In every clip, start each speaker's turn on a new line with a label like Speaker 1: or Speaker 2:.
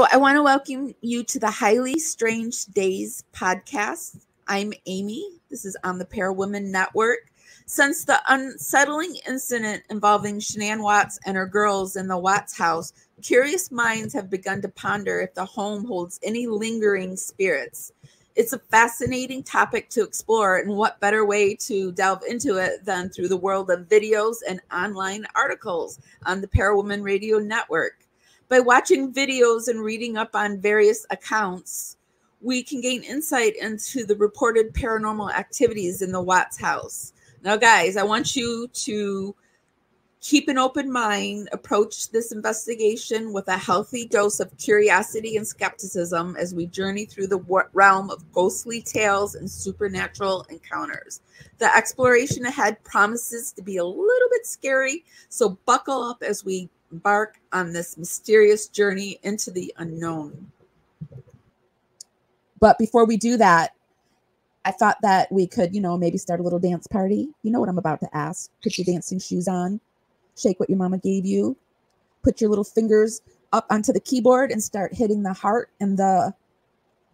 Speaker 1: So I want to welcome you to the Highly Strange Daze podcast. I'm Amy. This is on the Parawomen Network. Since the unsettling incident involving Shanann Watts and her girls in the Watts house, curious minds have begun to ponder if the home holds any lingering spirits. It's a fascinating topic to explore, and what better way to delve into it than through the world of videos and online articles on the Parawomen Radio Network. By watching videos and reading up on various accounts, we can gain insight into the reported paranormal activities in the Watts house. Now, guys, I want you to keep an open mind, approach this investigation with a healthy dose of curiosity and skepticism as we journey through the realm of ghostly tales and supernatural encounters. The exploration ahead promises to be a little bit scary, so buckle up as we embark on this mysterious journey into the unknown. But before we do that, I thought that we could, maybe start a little dance party. You know what I'm about to ask. Put your dancing shoes on. Shake what your mama gave you. Put your little fingers up onto the keyboard and start hitting the heart and the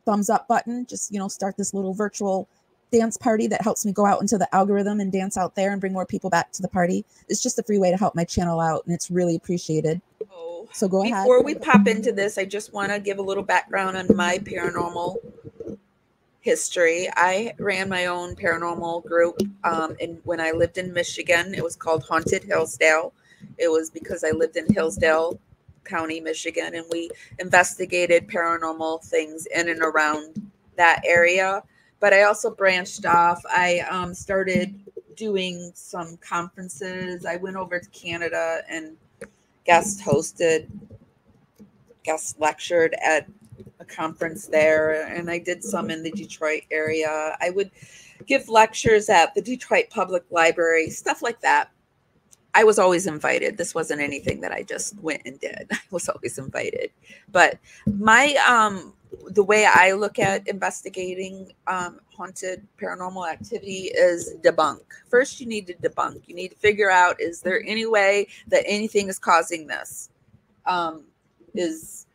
Speaker 1: thumbs up button. Just, start this little virtual dance party that helps me go out into the algorithm and dance out there and bring more people back to the party. It's just a free way to help my channel out, and it's really appreciated. So go ahead. Before we pop into this, I just want to give a little background on my paranormal history. I ran my own paranormal group when I lived in Michigan. It was called Haunted Hillsdale. It was because I lived in Hillsdale County, Michigan, and we investigated paranormal things in and around that area. But I also branched off. I started doing some conferences. I went over to Canada and guest lectured at a conference there, and I did some in the Detroit area. I would give lectures at the Detroit Public Library, stuff like that. I was always invited. This wasn't anything that I just went and did. I was always invited. But the way I look at investigating haunted paranormal activity is debunk. First, you need to debunk. You need to figure out, is there any way that anything is causing this? Is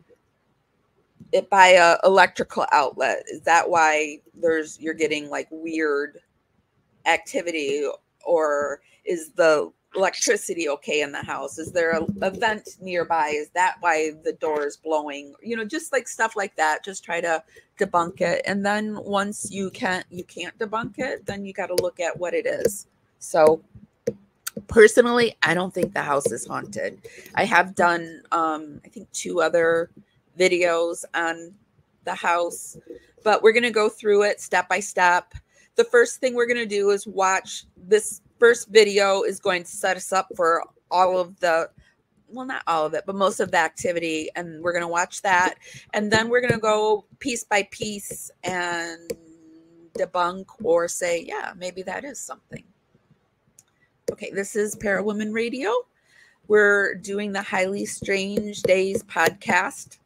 Speaker 1: it by a electrical outlet? Is that why you're getting like weird activity? Or is the electricity okay in the house? Is there a vent nearby? Is that why the door is blowing? Just like stuff like that. Just try to debunk it. And then once you can't debunk it, then you got to look at what it is. So personally, I don't think the house is haunted. I have done I think 2 other videos on the house, but we're going to go through it step by step. The first thing we're going to do is watch this. First video is going to set us up for all of the, well, not all of it, but most of the activity. And we're going to watch that. And then we're going to go piece by piece and debunk or say, yeah, maybe that is something. Okay, this is Parawomen Radio. We're doing the Highly Strange Daze podcast.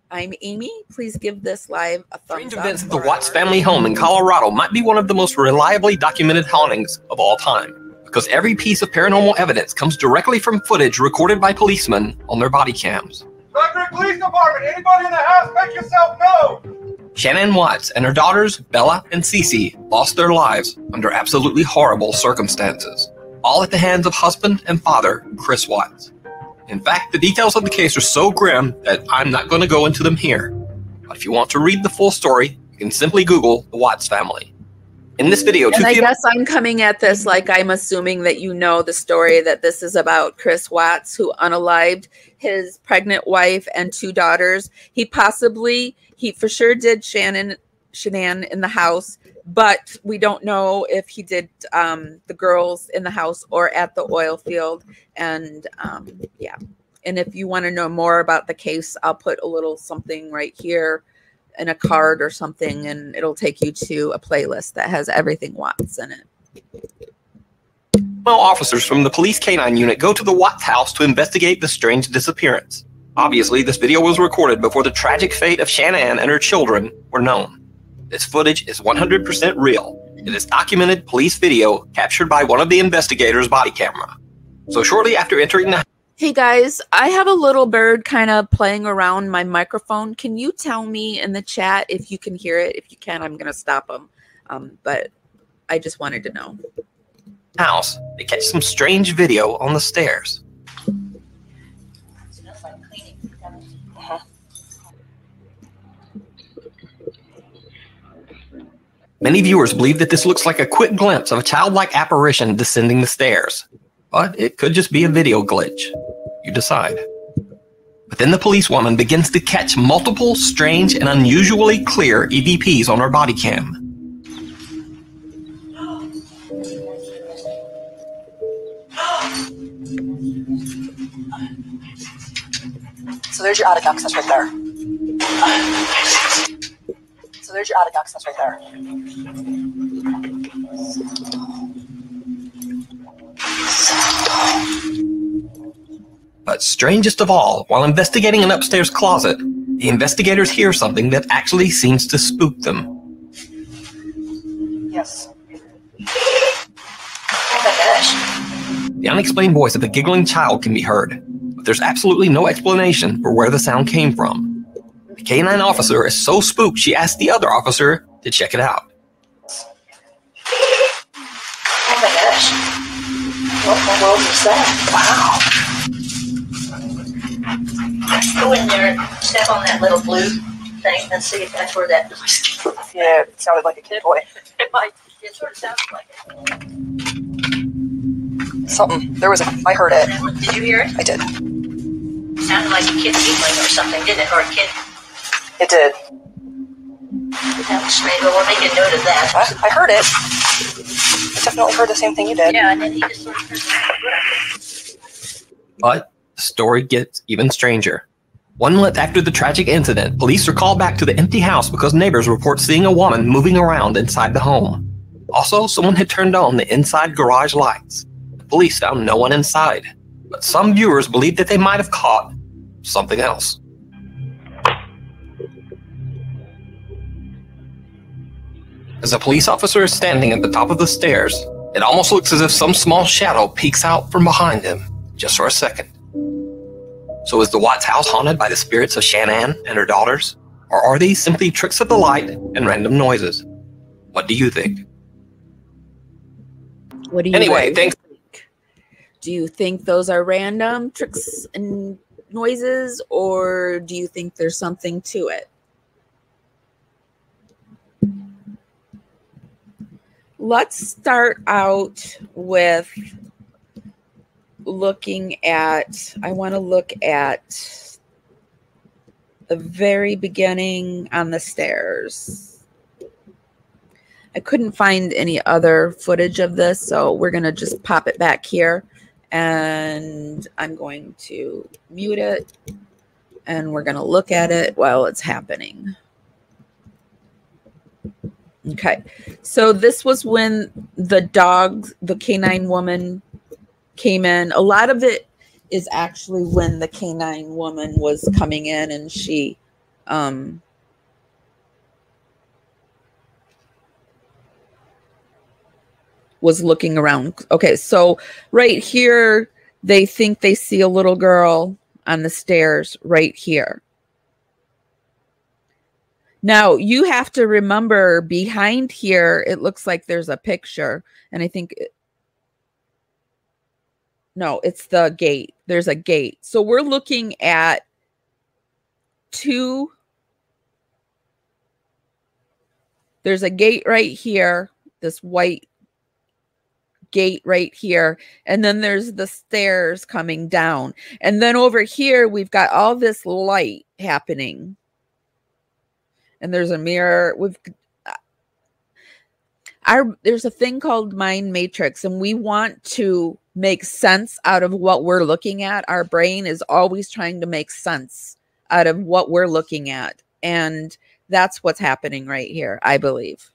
Speaker 1: I'm Amy. Please give this live a thumbs up.
Speaker 2: Strange events at the Watts family home in Colorado might be one of the most reliably documented hauntings of all time, because every piece of paranormal evidence comes directly from footage recorded by policemen on their body cams.
Speaker 3: Frederick Police Department, anybody in the house, make yourself known!
Speaker 2: Shanann Watts and her daughters, Bella and Cece, lost their lives under absolutely horrible circumstances, all at the hands of husband and father, Chris Watts. In fact, the details of the case are so grim that I'm not going to go into them here. But if you want to read the full story, you can simply Google the Watts family. In this video,
Speaker 1: and I guess I'm coming at this like I'm assuming that you know the story, that this is about Chris Watts, who unalived his pregnant wife and 2 daughters. He for sure did Shanann in the house, but we don't know if he did the girls in the house or at the oil field. And yeah. And if you want to know more about the case, I'll put a little something right here in a card or something, and it'll take you to a playlist that has everything Watts in it.
Speaker 2: Well, officers from the police canine unit go to the Watts house to investigate the strange disappearance. Obviously, this video was recorded before the tragic fate of Shanann and her children were known. This footage is 100% real. It is documented police video captured by one of the investigators' body camera. So shortly after entering the
Speaker 1: Hey guys, I have a little bird kind of playing around my microphone. Can you tell me in the chat if you can hear it? If you can, I'm going to stop them. But I just wanted to know.
Speaker 2: House, they catch some strange video on the stairs. Many viewers believe that this looks like a quick glimpse of a childlike apparition descending the stairs. But it could just be a video glitch. You decide. But then the policewoman begins to catch multiple strange and unusually clear EVPs on her body cam.
Speaker 4: So there's your attic access right there. So there's your attic access right there.
Speaker 2: But strangest of all, while investigating an upstairs closet, the investigators hear something that actually seems to spook them.
Speaker 4: Yes. Oh my gosh.
Speaker 2: The unexplained voice of a giggling child can be heard, but there's absolutely no explanation for where the sound came from. The K-9 officer is so spooked she asked the other officer to check it out.
Speaker 4: Oh my gosh. What in the world is that? Wow. Go in there and step on that little blue thing and see if that's where that noise came from. Yeah, it sounded like a kid toy. It sort of sounds like it. Something. I heard it. Did you hear it? I did. It sounded like a kid giggling or something, didn't it? Or a kid. It did. That was strange. Well, we'll make a note of that. I heard it. I definitely heard the same thing you did. Yeah, and then he just sort of heard it.
Speaker 2: But the story gets even stranger. 1 month after the tragic incident, police are called back to the empty house because neighbors report seeing a woman moving around inside the home. Also, someone had turned on the inside garage lights. The police found no one inside, but some viewers believe that they might have caught something else. As a police officer is standing at the top of the stairs, it almost looks as if some small shadow peeks out from behind him, just for a second. So is the Watts house haunted by the spirits of Shanann and her daughters? Or are these simply tricks of the light and random noises? What do you think?
Speaker 1: What do you
Speaker 2: Anyway,
Speaker 1: think? Do you think those are random tricks and noises, or do you think there's something to it? Let's start out with I want to look at the very beginning on the stairs. I couldn't find any other footage of this, so we're going to just pop it back here, and I'm going to mute it, and we're going to look at it while it's happening. Okay, so this was when the K-9 woman came in. A lot of it is actually when the K-9 woman was coming in, and she was looking around. Okay, so right here, they think they see a little girl on the stairs right here. Now, you have to remember behind here, it looks like there's a picture, and I think no, it's the gate. There's a gate. So we're looking at there's a gate right here, this white gate right here, and then there's the stairs coming down. And then over here, we've got all this light happening. And there's a mirror. There's a thing called mind matrix, and we want to make sense out of what we're looking at. Our brain is always trying to make sense out of what we're looking at. And that's what's happening right here, I believe.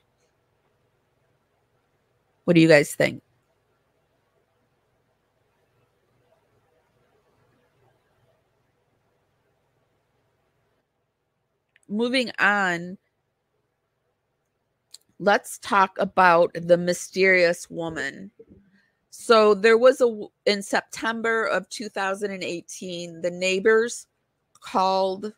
Speaker 1: What do you guys think? Moving on, let's talk about the mysterious woman. So there was in September of 2018, the neighbors called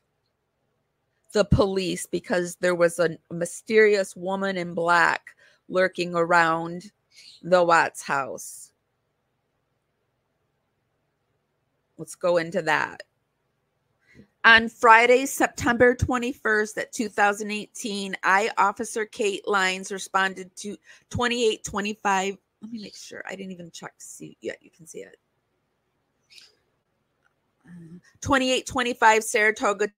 Speaker 1: the police because there was a mysterious woman in black lurking around the Watts house. Let's go into that. On Friday, September 21st at 2018, Officer Kate Lines responded to 2825. Let me make sure. I didn't even check to see. Yeah, you can see it. 2825 Saratoga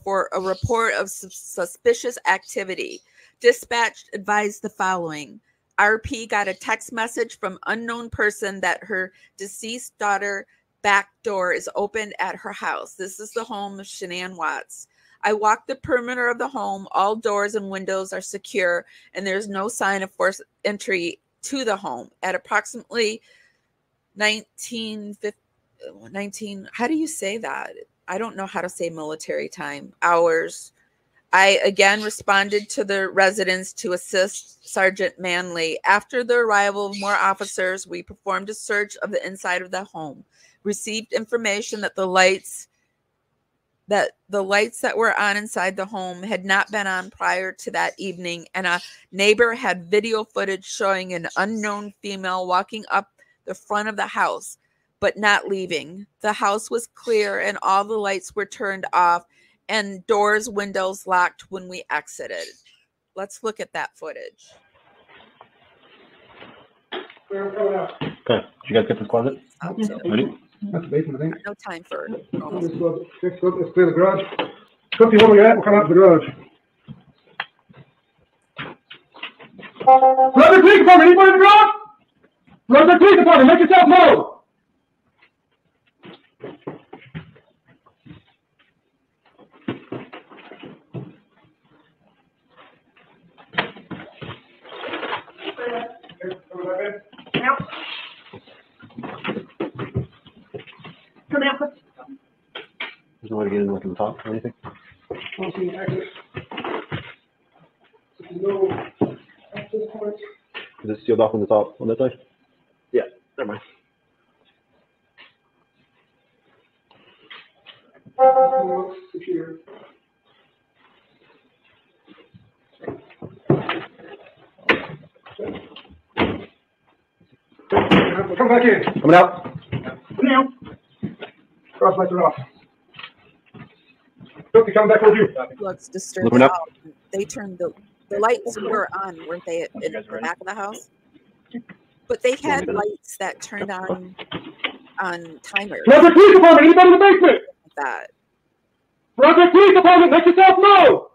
Speaker 1: for a report of suspicious activity. Dispatch advised the following. RP got a text message from unknown person that her deceased daughter back door is opened at her house. This is the home of Shanann Watts. I walked the perimeter of the home. All doors and windows are secure, and there's no sign of forced entry to the home. At approximately 19, how do you say that? I don't know how to say military time, hours. I again responded to the residents to assist Sergeant Manley. After the arrival of more officers, we performed a search of the inside of the home. Received information that the lights that were on inside the home had not been on prior to that evening, and a neighbor had video footage showing an unknown female walking up the front of the house but not leaving. The house was clear and all the lights were turned off and doors, windows locked when we exited. Let's look at that footage.
Speaker 5: Okay, did you guys get this closet? Ready?
Speaker 3: That's the basement, I think.
Speaker 1: No time for
Speaker 3: Let's clear the garage. Come to one we at, we'll come out to the garage. Rubber Police Department, anybody in the garage? Rubber Police Department, make yourself known.
Speaker 5: There's no way to get in from the top or anything?
Speaker 3: No access points.
Speaker 5: Is it sealed off on the top on that side? Yeah, never mind.
Speaker 3: No secure. Come back in.
Speaker 5: Coming out.
Speaker 3: Now. Cross lights are off. Filthy, come back with you.
Speaker 1: Looks disturbed out. They turned the lights were on, weren't they, in the back of the house? But they had lights that turned on timers.
Speaker 3: Project Police Department, anybody in the basement?
Speaker 1: Like that.
Speaker 3: Project Police Department, make yourself known.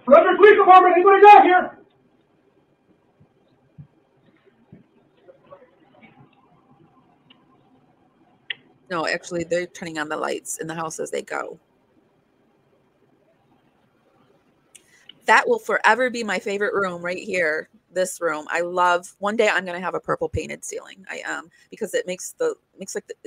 Speaker 3: Project Police Department, anybody down here?
Speaker 1: No, actually, they're turning on the lights in the house as they go. That will forever be my favorite room right here. This room. I love, one day I'm going to have a purple painted ceiling. I am, because it makes it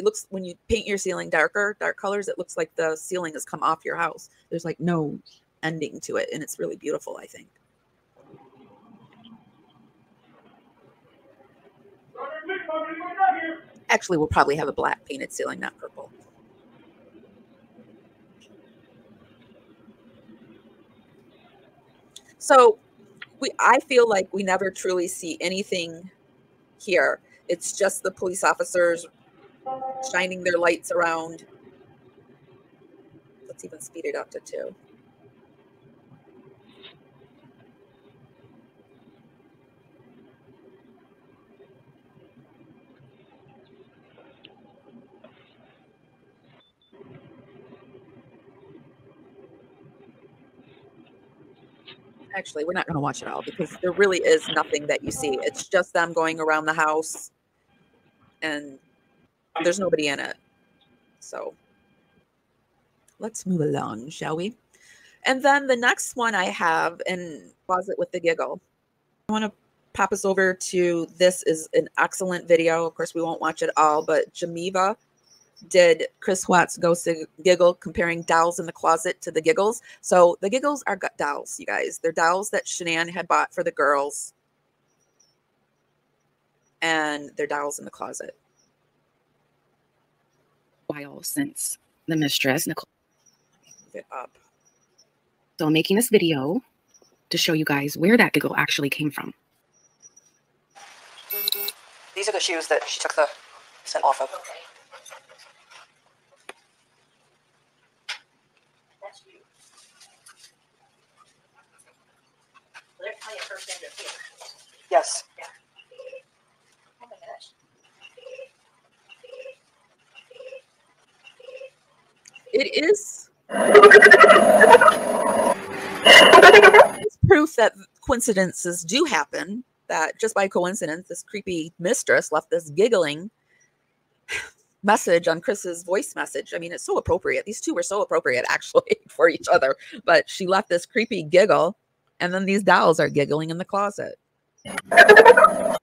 Speaker 1: looks, when you paint your ceiling dark colors, it looks like the ceiling has come off your house. There's like no ending to it. And it's really beautiful, I think. Actually, we'll probably have a black painted ceiling, not purple. So I feel like we never truly see anything here. It's just the police officers shining their lights around. Let's even speed it up to 2. Actually, we're not going to watch it all because there really is nothing that you see. It's just them going around the house and there's nobody in it. So let's move along, shall we? And then the next one I have in Closet with the Giggle. I want to pop us over to, this is an excellent video. Of course, we won't watch it all, but Geneva did Chris Watts Ghost Giggle comparing dolls in the closet to the giggles. So the giggles are dolls, you guys. They're dolls that Shanann had bought for the girls. And they're dolls in the closet.
Speaker 6: While since the mistress, Nicole.
Speaker 1: Move it up.
Speaker 6: So I'm making this video to show you guys where that giggle actually came from.
Speaker 4: These are the shoes that she took the scent off of. Okay. That's you. Well, they're probably a first end of here. Yes. Yeah. Oh my gosh.
Speaker 1: It is proof that coincidences do happen, that just by coincidence, this creepy mistress left this giggling message on Chris's voice message. I mean, it's so appropriate. These two were so appropriate, actually, for each other. But she left this creepy giggle, and then these dolls are giggling in the closet.
Speaker 7: Hi.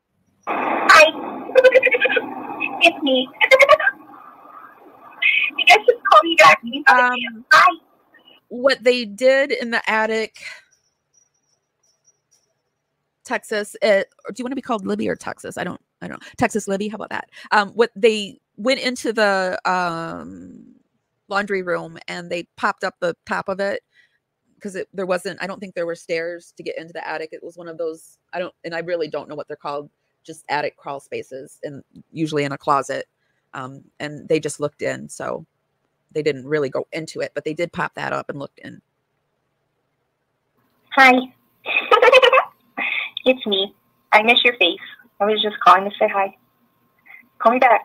Speaker 7: It's me. You guys just call me back. Hi.
Speaker 1: What they did in the attic, Texas, do you want to be called Libby or Texas? I don't know. Texas Libby, how about that? What they went into the laundry room and they popped up the top of it because there wasn't, I don't think there were stairs to get into the attic. It was one of those, I really don't know what they're called, just attic crawl spaces, and usually in a closet. And they just looked in, so they didn't really go into it, but they did pop that up and looked in.
Speaker 7: Hi. It's me. I miss your face. I was just calling to say hi. Call me back.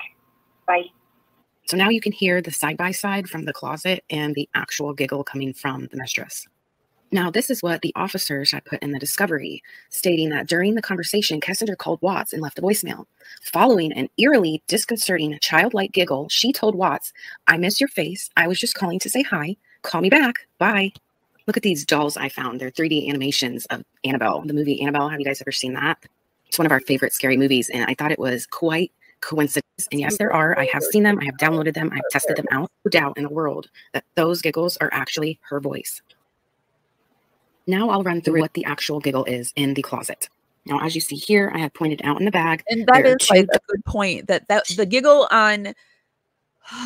Speaker 7: Bye.
Speaker 6: So now you can hear the side-by-side from the closet and the actual giggle coming from the mistress. Now, this is what the officers had put in the discovery, stating that during the conversation, Kessinger called Watts and left a voicemail. Following an eerily disconcerting childlike giggle, she told Watts, "I miss your face. I was just calling to say hi. Call me back. Bye." Look at these dolls I found. They're 3D animations of Annabelle, the movie Annabelle. Have you guys ever seen that? It's one of our favorite scary movies, and I thought it was quite coincidence. And yes, there are. I have seen them. I have downloaded them. I have tested them out. No doubt in the world that those giggles are actually her voice. Now I'll run through what the actual giggle is in the closet. Now, as you see here, I have pointed out in the bag.
Speaker 1: And that is like a good point, that the giggle on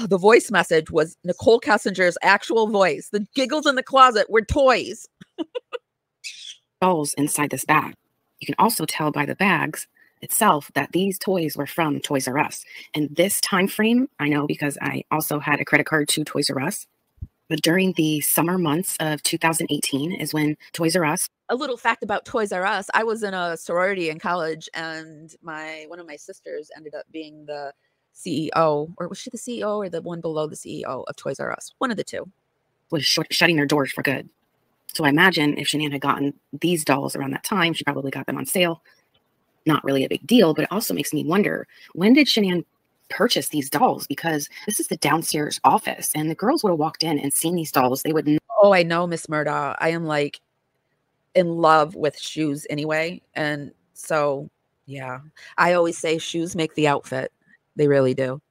Speaker 1: the voice message was Nicole Kessinger's actual voice. The giggles in the closet were toys.
Speaker 6: Dolls inside this bag. You can also tell by the bags itself that these toys were from Toys R Us. And this time frame, I know because I also had a credit card to Toys R Us. But during the summer months of 2018 is when Toys R Us.
Speaker 1: A little fact about Toys R Us: I was in a sorority in college, and one of my sisters ended up being the CEO, or was she the CEO or the one below the CEO of Toys R Us? One of the two.
Speaker 6: Was shutting their doors for good. So I imagine if Shanann had gotten these dolls around that time, she probably got them on sale. Not really a big deal, but it also makes me wonder, when did Shanann purchase these dolls? Because this is the downstairs office, and the girls would have walked in and seen these dolls. They would know.
Speaker 1: Oh, I know, Miss Murdaugh. I am like in love with shoes anyway. And so, yeah, I always say shoes make the outfit. They really do.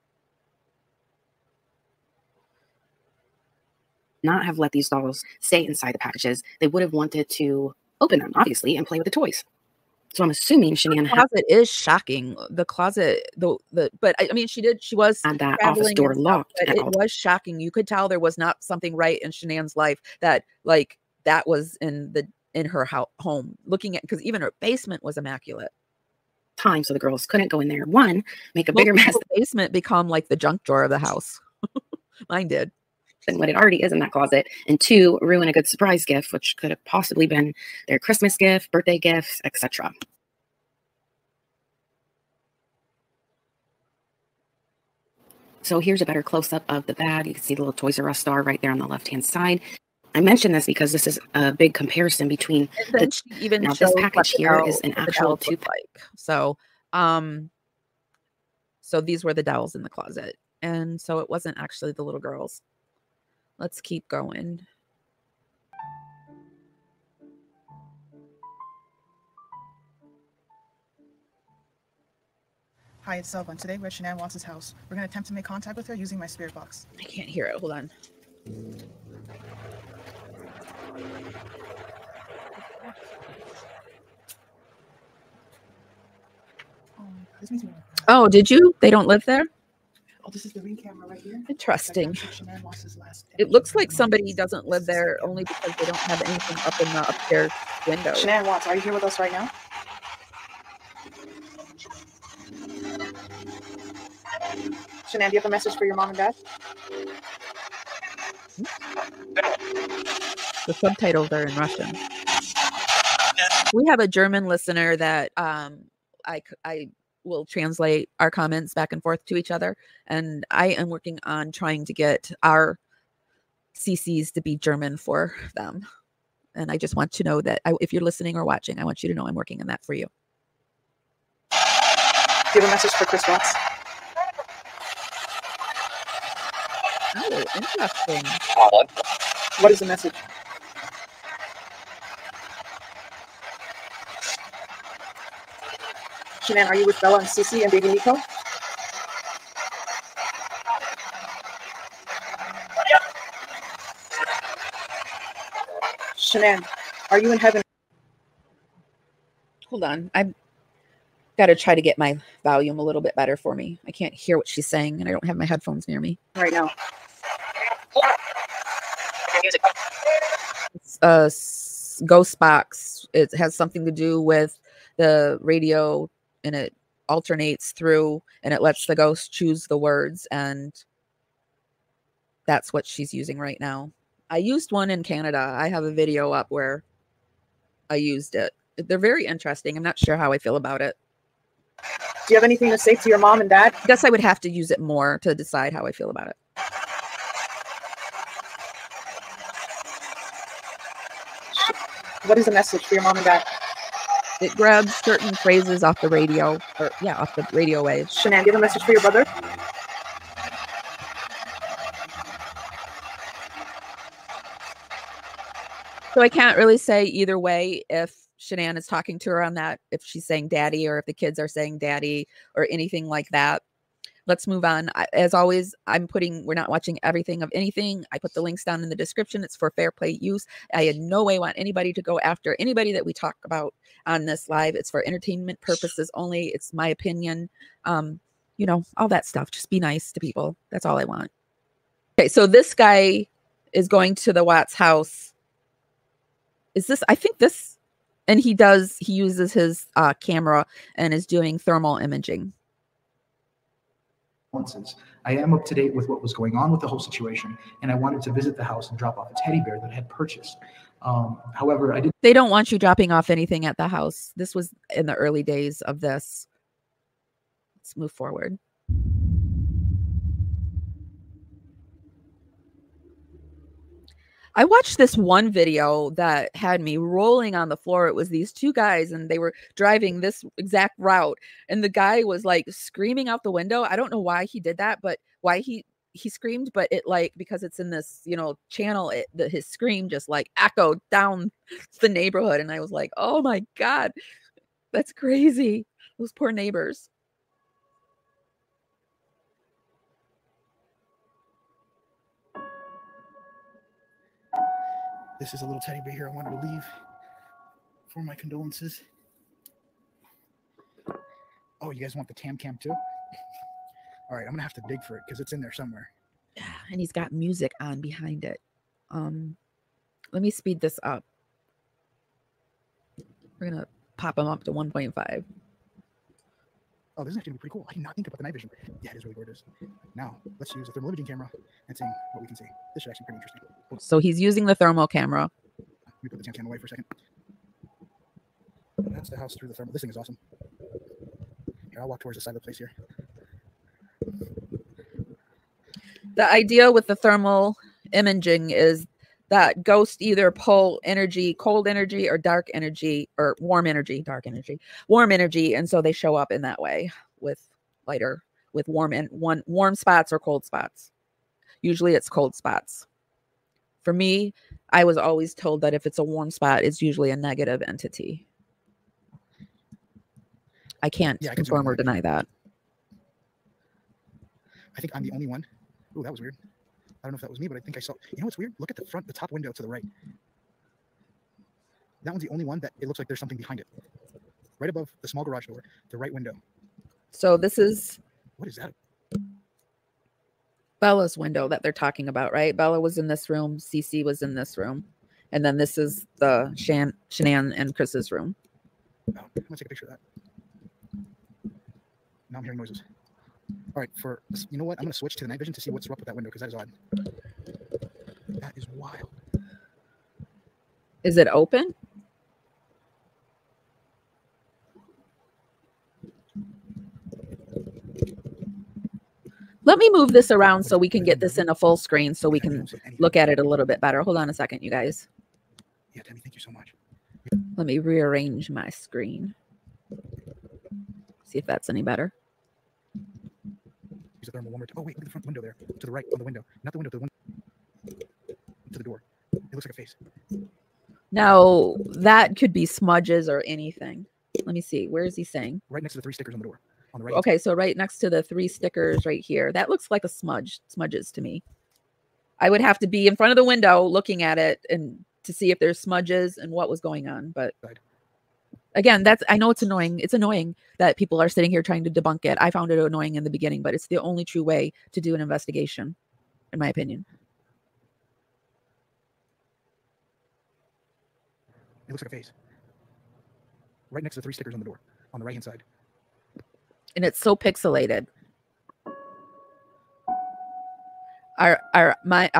Speaker 6: Not have let these dolls stay inside the packages. They would have wanted to open them, obviously, and play with the toys. So I'm assuming Shanann
Speaker 1: the closet is shocking. The closet, but I mean, she was
Speaker 6: had that office door locked.
Speaker 1: But it was shocking. You could tell there was not something right in Shanann's life that was in her home. Looking at, because even her basement was immaculate.
Speaker 6: Time, so the girls couldn't go in there. One, make a bigger mess.
Speaker 1: The basement become like the junk drawer of the house. Mine did.
Speaker 6: Than what it already is in that closet. And two, ruin a good surprise gift, which could have possibly been their Christmas gift, birthday gifts, etc. So here's a better close-up of the bag. You can see the little Toys R Us star right there on the left-hand side. I mentioned this because this is a big comparison between this package here is an actual two-pack.
Speaker 1: So these were the dolls in the closet, and so it wasn't actually the little girls. Let's keep going.
Speaker 8: Hi, it's Selva. Today we're at Shanann Watts' house. We're going to attempt to make contact with her using my spirit box.
Speaker 1: I can't hear it. Hold on.
Speaker 8: This means
Speaker 1: Oh, did you? They don't live there?
Speaker 8: oh, this is the ring camera right here.
Speaker 1: Interesting.
Speaker 8: Shanann Watts' last
Speaker 1: It looks like somebody doesn't live there only because they don't have anything up in the upstairs window.
Speaker 8: Shanann Watts, are you here with us right now? Shanann, do you have a message for your mom and dad?
Speaker 1: The subtitles are in Russian. We have a German listener that I will translate our comments back and forth to each other. And I am working on trying to get our CCs to be German for them. And I just want to know that if you're listening or watching, I want you to know I'm working on that for you.
Speaker 8: Do you have a message for Chris Watts?
Speaker 1: Oh, interesting.
Speaker 8: What is the message? Shanann, are you with Bella and Cece and baby Nico? Shanann, are you in heaven?
Speaker 1: Hold on. I've got to try to get my volume a little bit better for me. I can't hear what she's saying, and I don't have my headphones near me.
Speaker 8: Right now.
Speaker 1: It's a ghost box. It has something to do with the radio, and it alternates through, and it lets the ghost choose the words, and that's what she's using right now. I used one in Canada. I have a video up where I used it. They're very interesting. I'm not sure how I feel about it.
Speaker 8: Do you have anything to say to your mom and dad?
Speaker 1: I guess I would have to use it more to decide how I feel about it.
Speaker 8: What is the message for your mom and dad?
Speaker 1: It grabs certain phrases off the radio, off the radio waves.
Speaker 8: Shanann, do you have a message for your brother?
Speaker 1: So I can't really say either way if Shanann is talking to her on that, if she's saying daddy or if the kids are saying daddy or anything like that. Let's move on. As always, we're not watching everything of anything. I put the links down in the description. It's for fair play use. I in no way want anybody to go after anybody that we talk about on this live. It's for entertainment purposes only. It's my opinion. You know, all that stuff. Just be nice to people. That's all I want. Okay, so this guy is going to the Watts house. I think this, and he uses his camera and is doing thermal imaging.
Speaker 9: I am up to date with what was going on with the whole situation, and I wanted to visit the house and drop off a teddy bear that I had purchased. However, I didn't.
Speaker 1: They don't want you dropping off anything at the house. This was in the early days of this. Let's move forward. I watched this one video that had me rolling on the floor. It was these two guys, and they were driving this exact route, and the guy was like screaming out the window. I don't know why he did that, but why he screamed, but it, like, because it's in this, you know, channel, his scream just like echoed down the neighborhood, and I was like, oh my God, that's crazy. Those poor neighbors.
Speaker 8: This is a little teddy bear here I wanted to leave for my condolences. Oh, you guys want the Tam Cam too? All right, I'm gonna have to dig for it because it's in there somewhere.
Speaker 1: Yeah, and he's got music on behind it. Let me speed this up. We're gonna pop him up to 1.5.
Speaker 8: Oh, this is actually pretty cool. I did not think about the night vision. Yeah, it is really gorgeous. Now, let's use a thermal imaging camera and see what we can see. This should actually be pretty interesting.
Speaker 1: So he's using the thermal camera.
Speaker 8: Let me put the Tam Cam away for a second. That's the house through the thermal. This thing is awesome. Here, I'll walk towards the side of the place here.
Speaker 1: The idea with the thermal imaging is that ghosts either pull energy, cold energy, or dark energy, or warm energy, warm energy, and so they show up in that way with warm spots or cold spots. Usually it's cold spots. For me, I was always told that if it's a warm spot, it's usually a negative entity. I can't confirm or deny that.
Speaker 8: I think I'm the only one. Ooh, that was weird. I don't know if that was me, but I think I saw. You know what's weird? Look at the top window to the right. That one's the only one that it looks like there's something behind it. Right above the small garage door, the right window.
Speaker 1: So this is
Speaker 8: what is that?
Speaker 1: Bella's window that they're talking about, right? Bella was in this room, Cece was in this room, and then this is the Shanann and Chris's room.
Speaker 8: Oh, I'm gonna take a picture of that. Now I'm hearing noises. All right, you know what? I'm gonna switch to the night vision to see what's up with that window because that is odd. That is wild.
Speaker 1: Is it open? Let me move this around so we can get this in a full screen so we can look at it a little bit better. Hold on a second, you guys.
Speaker 8: Yeah, Tammy, thank you so much.
Speaker 1: Let me rearrange my screen. See if that's any better.
Speaker 8: Use the thermal one more time. Oh, wait, look at the front window there. To the right, on the window. Not the window, to the window. To the door. It looks like a face.
Speaker 1: Now, that could be smudges or anything. Let me see. Where is he saying?
Speaker 8: Right next to the 3 stickers on the door. On the right.
Speaker 1: Okay, so right next to the 3 stickers right here. That looks like a smudges to me. I would have to be in front of the window looking at it and to see if there's smudges and what was going on. But again, I know it's annoying. It's annoying that people are sitting here trying to debunk it. I found it annoying in the beginning, but it's the only true way to do an investigation, in my opinion.
Speaker 8: It looks like a face. Right next to the 3 stickers on the door, on the right-hand side.
Speaker 1: And it's so pixelated. Our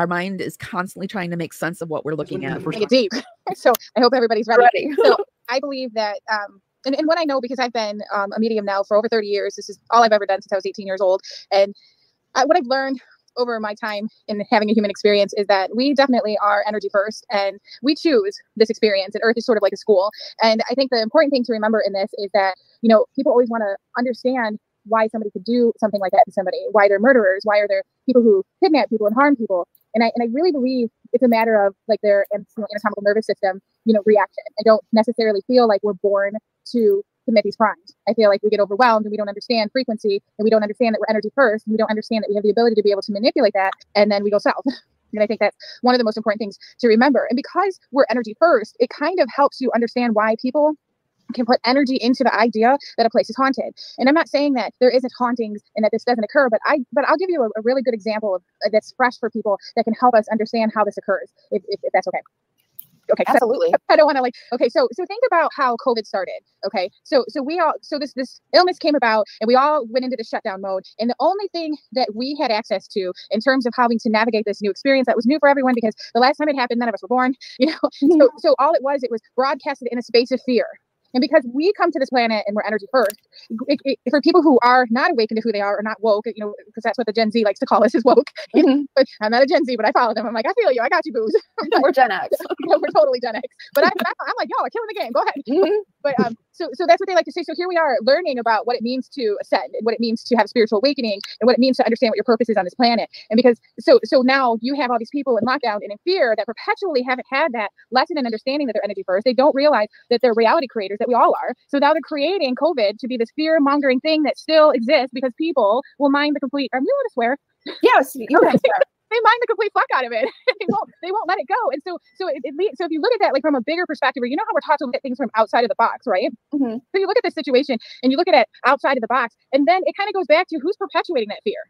Speaker 1: mind is constantly trying to make sense of what we're looking at.
Speaker 10: Take it deep. So I hope everybody's ready. So I believe that, and what I know, because I've been a medium now for over 30 years, this is all I've ever done since I was 18 years old. And what I've learned over my time in having a human experience is that we definitely are energy first, and we choose this experience, and Earth is sort of like a school. And I think the important thing to remember in this is that, you know, people always want to understand why somebody could do something like that to somebody, why they're murderers, why are there people who kidnap people and harm people. And I really believe it's a matter of like their anatomical nervous system, reaction. I don't necessarily feel like we're born to commit these crimes. I feel like we get overwhelmed and we don't understand frequency, and we don't understand that we're energy first, and we don't understand that we have the ability to be able to manipulate that, and then we go south. And I think that's one of the most important things to remember. And because we're energy first, it kind of helps you understand why people can put energy into the idea that a place is haunted. And I'm not saying that there isn't hauntings and that this doesn't occur, but I'll give you a really good example of that's fresh for people that can help us understand how this occurs, if that's okay. Okay,
Speaker 6: absolutely.
Speaker 10: I don't want to so think about how COVID started. Okay, so this illness came about, and we all went into the shutdown mode. And the only thing that we had access to in terms of having to navigate this new experience that was new for everyone, because the last time it happened, none of us were born. So all it was broadcasted in a space of fear. And because we come to this planet and we're energy first, for people who are not awakened to who they are or not woke, because that's what the Gen Z likes to call us, is woke. But I'm not a Gen Z, but I follow them. I'm like, I feel you. I got you, booze.
Speaker 6: We're Gen X.
Speaker 10: We're totally Gen X. But I'm like, y'all are killing the game. Go ahead. But so that's what they like to say. So here we are learning about what it means to ascend, and what it means to have spiritual awakening, and what it means to understand what your purpose is on this planet. And because so now you have all these people in lockdown and in fear that perpetually haven't had that lesson and understanding that they're energy first. They don't realize that they're reality creators, that we all are. So now they're creating COVID to be this fear-mongering thing that still exists because people will mind the complete. I'm going to swear.
Speaker 6: Yes, you're going to swear.
Speaker 10: They mind the complete fuck out of it. They won't let it go. And so if you look at that like from a bigger perspective, or how we're taught to look at things from outside of the box, right? So you look at this situation and you look at it outside of the box, and then it kind of goes back to who's perpetuating that fear.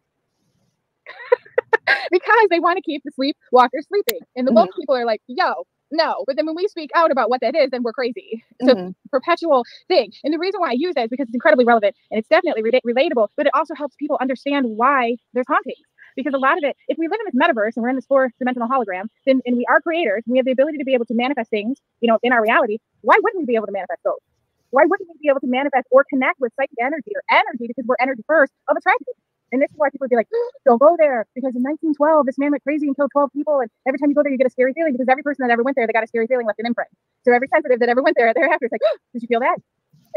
Speaker 10: Because they want to keep the sleepwalkers sleeping. And the woke people are like, yo, no. But then when we speak out about what that is, then we're crazy. So perpetual thing. And the reason why I use that is because it's incredibly relevant, and it's definitely relatable, but it also helps people understand why there's hauntings. Because a lot of it, if we live in this metaverse and we're in this 4-dimensional hologram, and we are creators, and we have the ability to be able to manifest things, in our reality, why wouldn't we be able to manifest those? Why wouldn't we be able to manifest or connect with psychic energy or energy, because we're energy first, of a tragedy? And this is why people would be like, don't go there, because in 1912, this man went crazy and killed 12 people. And every time you go there, you get a scary feeling, because every person that ever went there, they got a scary feeling, left an imprint. So every sensitive that ever went there, thereafter, it's like, did you feel that?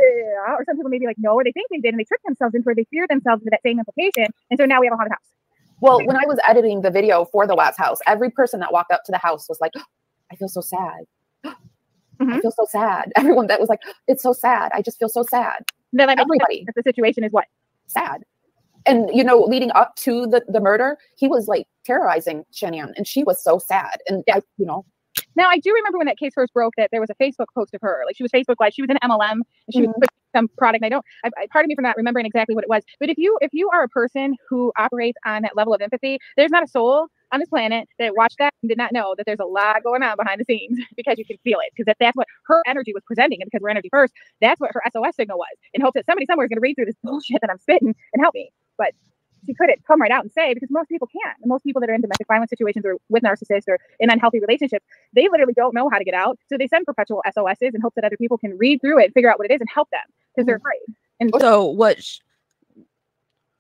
Speaker 10: Yeah. Or some people may be like, no, or they think they did, and they trick themselves into it. They fear themselves into that same implication. And so now we have a haunted house.
Speaker 6: Well, when I was editing the video for the Watts house, every person that walked up to the house was like, I feel so sad. I feel so sad. Everyone that was like, it's so sad. I just feel so sad.
Speaker 10: Then
Speaker 6: everybody.
Speaker 10: The situation is what?
Speaker 6: Sad. And, you know, leading up to the murder, he was like terrorizing Shenyang, and she was so sad. And, you know.
Speaker 10: Now, I do remember when that case first broke that there was a Facebook post of her. Like, she was Facebook Live. She was in MLM, and she was pushing some product. And pardon me for not remembering exactly what it was. But if you are a person who operates on that level of empathy, there's not a soul on this planet that watched that and did not know that there's a lot going on behind the scenes, because you can feel it. Because that's what her energy was presenting. And because we're energy first, that's what her SOS signal was, in hopes that somebody somewhere is going to read through this bullshit that I'm spitting and help me. But she couldn't come right out and say, because most people can't. And most people that are in domestic violence situations or with narcissists or in unhealthy relationships, they literally don't know how to get out. So they send perpetual SOSs in hopes that other people can read through it and figure out what it is and help them, because they're afraid. And
Speaker 1: so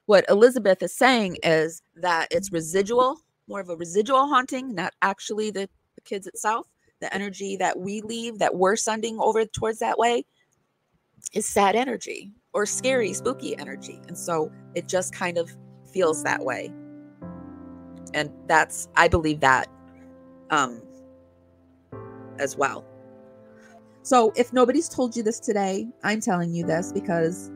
Speaker 1: what Elizabeth is saying is that it's residual, more of a residual haunting, not actually the kids itself. The energy that we leave, that we're sending over towards that way, is sad energy or scary, spooky energy. And so it just kind of feels that way. And I believe that as well. So if nobody's told you this today, I'm telling you this because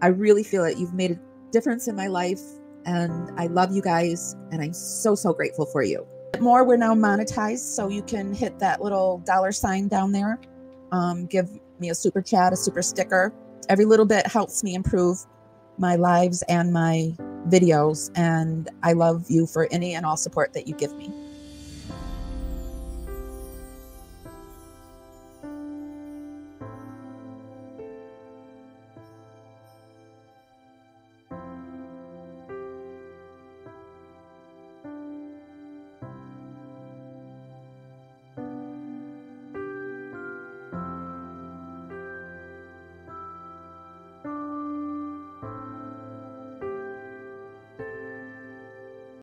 Speaker 1: I really feel that you've made a difference in my life, and I love you guys, and I'm so, so grateful for you. More, we're now monetized, so you can hit that little $ down there. Give me a super chat, a super sticker. Every little bit helps me improve my lives and my videos, and I love you for any and all support that you give me.